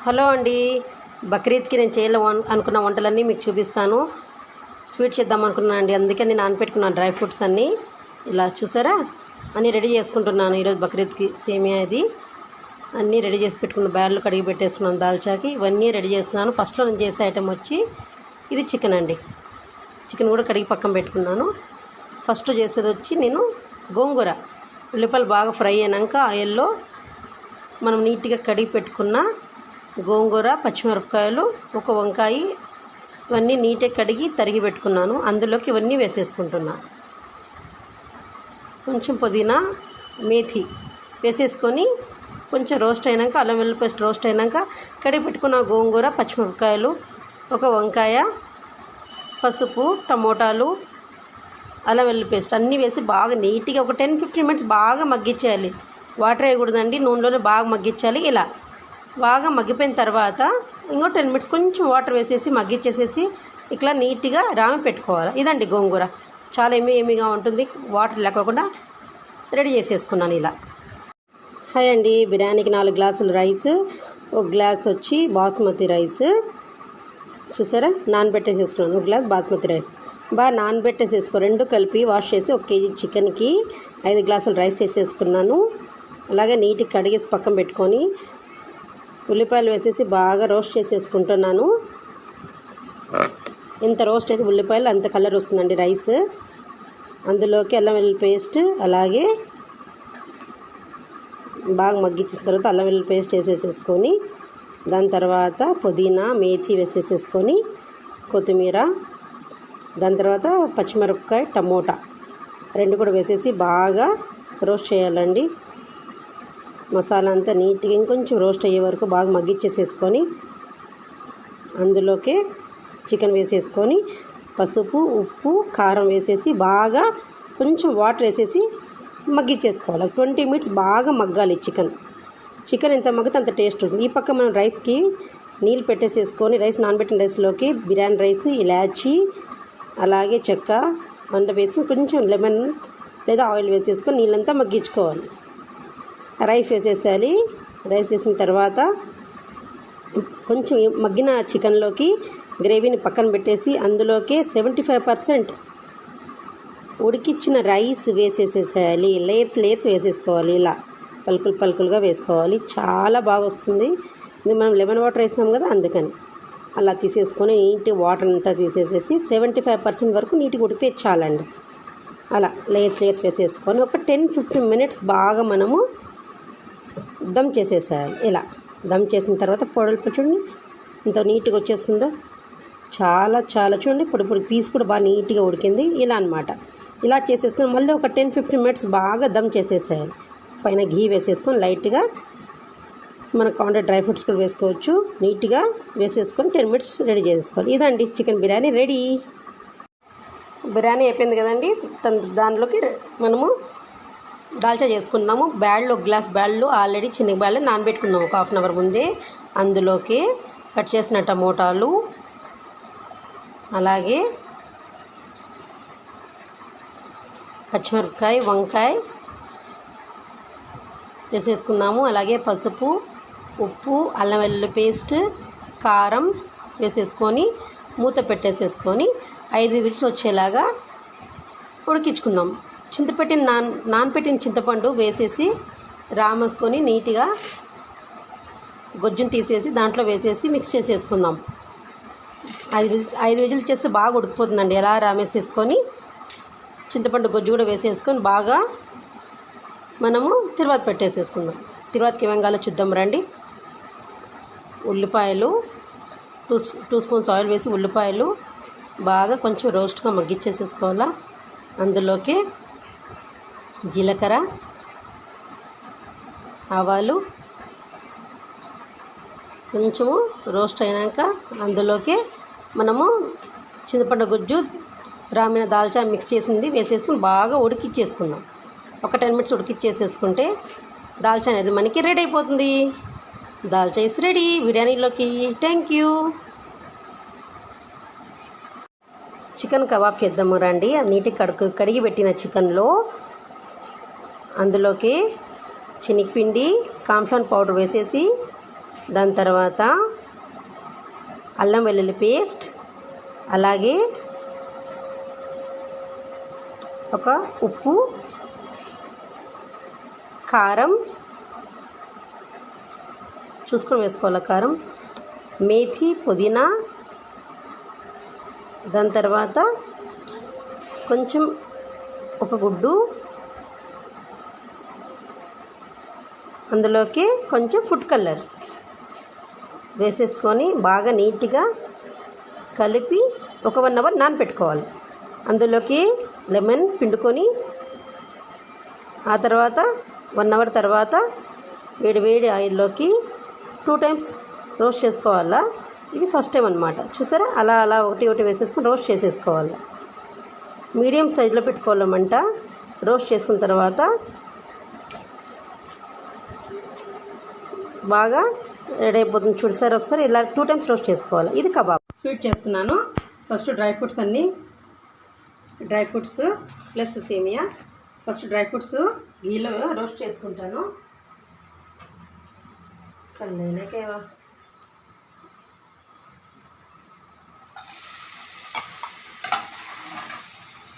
Hello అండి. బక్రీద్కి నేను అనుకున్న వంటలన్నీ మీకు చూపిస్తాను. స్వీట్ చేద్దాం అనుకున్నాను అండి, అందుకే నేను నానపెట్టుకున్నాను డ్రై ఫ్రూట్స్ అన్నీ. ఇలా చూసారా, అన్నీ రెడీ చేసుకుంటున్నాను. ఈరోజు బక్రీద్కి సేమియా ఇది అన్నీ రెడీ చేసి పెట్టుకున్న బ్యాడ్లు కడిగి పెట్టేసుకున్నాను. దాల్చాకి ఇవన్నీ రెడీ చేస్తున్నాను. ఫస్ట్లో నేను చేసే ఐటెం వచ్చి ఇది చికెన్ అండి. చికెన్ కూడా కడిగి పక్కన పెట్టుకున్నాను. ఫస్ట్ చేసేది వచ్చి నేను గోంగూర. ఉల్లిపాయలు బాగా ఫ్రై అయినాక ఆయిల్లో మనం నీట్గా కడిగి పెట్టుకున్న గోంగూర, పచ్చిమిరపకాయలు, ఒక వంకాయ ఇవన్నీ నీట్గా కడిగి తరిగి పెట్టుకున్నాను. అందులోకి ఇవన్నీ వేసేసుకుంటున్నాను. కొంచెం పుదీనా, మేథి వేసేసుకొని కొంచెం రోస్ట్ అయినాక అల్లం వెల్లుల్లి పేస్ట్ రోస్ట్ అయినాక కడిగి పెట్టుకున్న గోంగూర, పచ్చిమిరపకాయలు, ఒక వంకాయ, పసుపు, టమోటాలు, అల్లం వెల్లుల్లి పేస్ట్ అన్నీ వేసి బాగా నీట్గా ఒక 10-15 మినిట్స్ బాగా మగ్గించేయాలి. వాటర్ వేయకూడదండి, నూనెలోనే బాగా మగ్గించాలి. ఇలా బాగా మగ్గిపోయిన తర్వాత ఇంకో 10 మినిట్స్ కొంచెం వాటర్ వేసేసి మగ్గిచ్చేసేసి ఇట్లా నీట్గా రామి పెట్టుకోవాలి. ఇదండి గోంగూర, చాలా ఎమ్మిగా ఉంటుంది. వాటర్ లేకుండా రెడీ చేసేసుకున్నాను ఇలా. హాయ్ అండి. బిర్యానీకి 4 గ్లాసులు రైస్, 1 గ్లాస్ వచ్చి బాస్మతి రైస్ చూసారా, నానబెట్టేసేసుకున్నాను. 1 గ్లాస్ బాస్మతి రైస్ బాగా నానబెట్టేసేసుకో. 2 కలిపి వాష్ చేసి 1 కేజీ చికెన్కి 5 గ్లాసులు రైస్ వేసేసుకున్నాను. అలాగే నీట్గా కడిగేసి పక్కన పెట్టుకొని ఉల్లిపాయలు వేసేసి బాగా రోస్ట్ చేసేసుకుంటున్నాను. ఎంత రోస్ట్ అయితే ఉల్లిపాయలు అంత కలర్ వస్తుందండి రైస్. అందులోకి అల్లం వెల్లుల్లి పేస్ట్ అలాగే బాగా మగ్గించిన తర్వాత అల్లం వెల్లుల్లి పేస్ట్ వేసేసేసుకొని దాని తర్వాత పుదీనా, మేథి వేసేసేసుకొని కొత్తిమీర, దాని తర్వాత పచ్చిమిరపకాయ, టమోటా 2 కూడా వేసేసి బాగా రోస్ట్ చేయాలండి. మసాలా అంతా నీట్గా ఇంకొంచెం రోస్ట్ అయ్యే వరకు బాగా మగ్గిచ్చేసేసుకొని అందులోకి చికెన్ వేసేసుకొని పసుపు, ఉప్పు, కారం వేసేసి బాగా కొంచెం వాటర్ వేసేసి మగ్గిచ్చేసుకోవాలి. 20 మినిట్స్ బాగా మగ్గాలి చికెన్ ఎంత మగ్గితే అంత టేస్ట్ ఉంటుంది. ఈ పక్క మనం రైస్కి నీళ్ళు పెట్టేసేసుకొని నానబెట్టిన రైస్లోకి బిర్యానీ రైస్, ఇలాచీ అలాగే చెక్క వంట వేసి కొంచెం లెమన్ లేదా ఆయిల్ వేసేసుకొని నీళ్ళంతా మగ్గించుకోవాలి. రైస్ వేసేసేయాలి. రైస్ వేసిన తర్వాత కొంచెం మగ్గిన చికెన్లోకి గ్రేవీని పక్కన పెట్టేసి అందులోకి 75% ఉడికిచ్చిన రైస్ వేసేసేయాలి. లేయర్స్ వేసేసుకోవాలి. ఇలా పలుకులుగా వేసుకోవాలి. చాలా బాగా వస్తుంది. ఇది మనం లెమన్ వాటర్ వేసాం కదా, అందుకని అలా తీసేసుకొని నీట్గా వాటర్ అంతా తీసేసేసి 75% వరకు నీట్గా ఉడికితే చాలండి. అలా లేయర్స్ వేసేసుకొని ఒక 10-15 మినిట్స్ బాగా మనము దమ్ చేసేసేయాలి. ఇలా దమ్ చేసిన తర్వాత పొడలు చూడండి ఇంత నీట్గా వచ్చేస్తుందో, చాలా చూడండి పొడి పీస్ కూడా బాగా నీట్గా ఉడికింది. ఇలా అనమాట. ఇలా చేసేసుకొని మళ్ళీ ఒక 10-15 మినిట్స్ బాగా దమ్ చేసేసేయాలి. పైన ఘీ వేసేసుకొని లైట్గా మనకు కావాలంటే డ్రై ఫ్రూట్స్ కూడా వేసుకోవచ్చు. నీట్గా వేసేసుకొని 10 మినిట్స్ రెడీ చేసేసుకోవాలి. ఇదండి చికెన్ బిర్యానీ రెడీ. బిర్యానీ అయిపోయింది కదండి. దానిలోకి మనము దాల్చా చేసుకున్నాము. బ్యాడ్లు 1 గ్లాస్ బ్యాడ్లు ఆల్రెడీ చిన్న బ్యాడ్లు నానబెట్టుకున్నాము ఒక 1/2 అవర్ ముందే. అందులోకి కట్ చేసిన టమోటాలు అలాగే పచ్చిమిరపకాయ, వంకాయ వేసేసుకున్నాము. అలాగే పసుపు, ఉప్పు, అల్లం వెల్లుల్లి పేస్ట్, కారం వేసేసుకొని మూత పెట్టేసేసుకొని 5 విజిల్స్ వచ్చేలాగా ఉడికించుకుందాం. నానపెట్టిన చింతపండు వేసేసి రామకొని నీట్గా గొజ్జును తీసేసి దాంట్లో వేసేసి మిక్స్ చేసేసుకుందాం. 5 విజిల్ చేస్తే బాగా ఉడికిపోతుందండి. ఎలా రామేసేసుకొని చింతపండు గొజ్జు కూడా వేసేసుకొని బాగా మనము తిరువాత పెట్టేసేసుకుందాం. తిరువాతకి ఏమేం కావాలో చూద్దాం రండి. ఉల్లిపాయలు 2 స్పూన్స్ ఆయిల్ వేసి ఉల్లిపాయలు బాగా కొంచెం రోస్ట్గా మగ్గిచ్చేసేసుకోవాలా. అందులోకి జీలకర్ర, ఆవాలు కొంచెము రోస్ట్ అయినాక అందులోకి మనము చింతపండు గుజ్జు, రామిన దాల్చా మిక్స్ చేసింది వేసేసుకుని బాగా ఉడికిచ్చేసుకుందాం. ఒక 10 మినిట్స్ ఉడికిచ్చేసేసుకుంటే దాల్చా అనేది మనకి రెడీ అయిపోతుంది. దాల్చా ఇస్ రెడీ బిర్యానీలోకి. Thank you. చికెన్ కబాబ్ చేద్దాము రండి. నీట్గా కడిగి పెట్టిన చికెన్లో అందులోకి శనగపిండి, కార్న్‌ఫ్లోర్ పౌడర్ వేసేసి దాని తర్వాత అల్లం వెల్లుల్లి పేస్ట్, అలాగే ఒక ఉప్పు, కారం చూసుకొని వేసుకోవాలి, కారం, మేథి, పుదీనా, దాని తర్వాత కొంచెం ఒక గుడ్డు, అందులోకి కొంచెం ఫుడ్ కలర్ వేసేసుకొని బాగా నీట్గా కలిపి ఒక 1 అవర్ నానబెట్టుకోవాలి. అందులోకి లెమన్ పిండుకొని ఆ తర్వాత 1 అవర్ తర్వాత వేడి ఆయిల్లోకి 2 టైమ్స్ రోస్ట్ చేసుకోవాలా. ఇది ఫస్ట్ టైం అనమాట. చూసారా, అలా ఒకటి వేసేసుకొని రోస్ట్ చేసేసుకోవాలి. మీడియం సైజులో పెట్టుకోవాలన్నమాట. రోస్ట్ చేసుకున్న తర్వాత బాగా రెడీ అయిపోతుంది. చూసారు, ఒకసారి ఇలా 2 టైమ్స్ రోస్ట్ చేసుకోవాలి. ఇది కబాబ్. స్వీట్ చేస్తున్నాను. ఫస్ట్ డ్రై ఫ్రూట్స్ ప్లస్ సేమియా. ఫస్ట్ డ్రై ఫ్రూట్స్ గీలో రోస్ట్ చేసుకుంటాను. కళ్ళైనాకేవా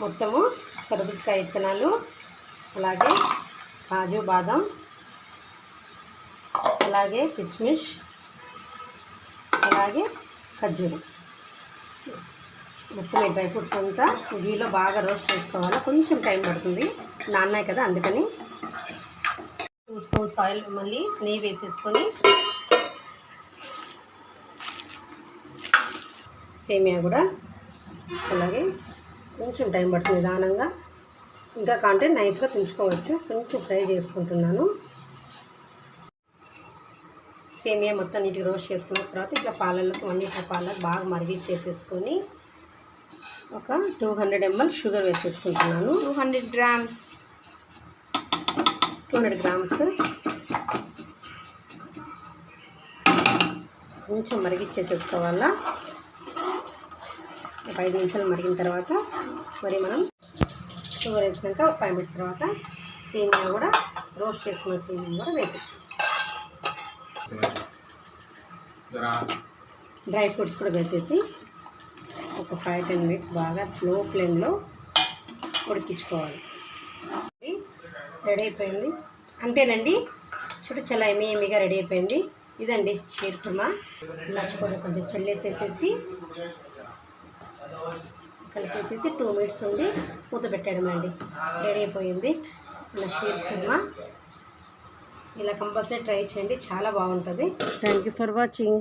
మొత్తము కర్బూజకాయ విత్తనాలు, అలాగే కాజు బాదం, అలాగే కిస్మిస్, అలాగే ఖర్జూరం, మొత్తం ఈ డ్రై ఫ్రూట్స్ అంతా గీలో బాగా రోస్ట్ చేసుకోవాలి. కొంచెం టైం పడుతుంది, నాన్నాయి కదా, అందుకని 2 స్పూన్స్ ఆయిల్ మళ్ళీ నెయ్యి వేసేసుకొని సేమియా కూడా అలాగే కొంచెం టైం పడుతుంది నిదానంగా. ఇంకా కాంటే నైస్గా తుంచుకోవచ్చు. కొంచెం ఫ్రై చేసుకుంటున్నాను. సేమియా మొత్తం నీట్గా రోస్ట్ చేసుకున్న తర్వాత ఇట్లా పాలలకు 1 లీటర్ పాలకు బాగా మరిగించేసేసుకొని ఒక 200 ml షుగర్ వేసేసుకుంటున్నాను. 200 గ్రామ్స్ కొంచెం మరిగించేసేసుకోవాలా. ఒక 5 నిమిషాలు మరిగిన తర్వాత మరి మనం షుగర్ వేసినాక ఒక 5 మినిట్స్ తర్వాత సేమియా కూడా రోస్ట్ చేసుకున్న సేమియా కూడా వేసేసేసి డ్రై ఫ్రూట్స్ కూడా వేసేసి ఒక 5-10 మినిట్స్ బాగా స్లో ఫ్లేమ్లో ఉడికించుకోవాలి. రెడీ అయిపోయింది. అంతేనండి. చూడు, చాలా ఎమ్మీగా రెడీ అయిపోయింది. ఇదండి షీర్ కుర్మా. ఇలా కూడా కొంచెం చల్లేసేసేసి కలిపేసేసి 2 మినిట్స్ ఉండి మూత పెట్టడం అండి. రెడీ అయిపోయింది ఇలా షీర్ కుర్మా. ఇలా కంపల్సరీ ట్రై చేయండి, చాలా బాగుంటుంది. Thank you for watching.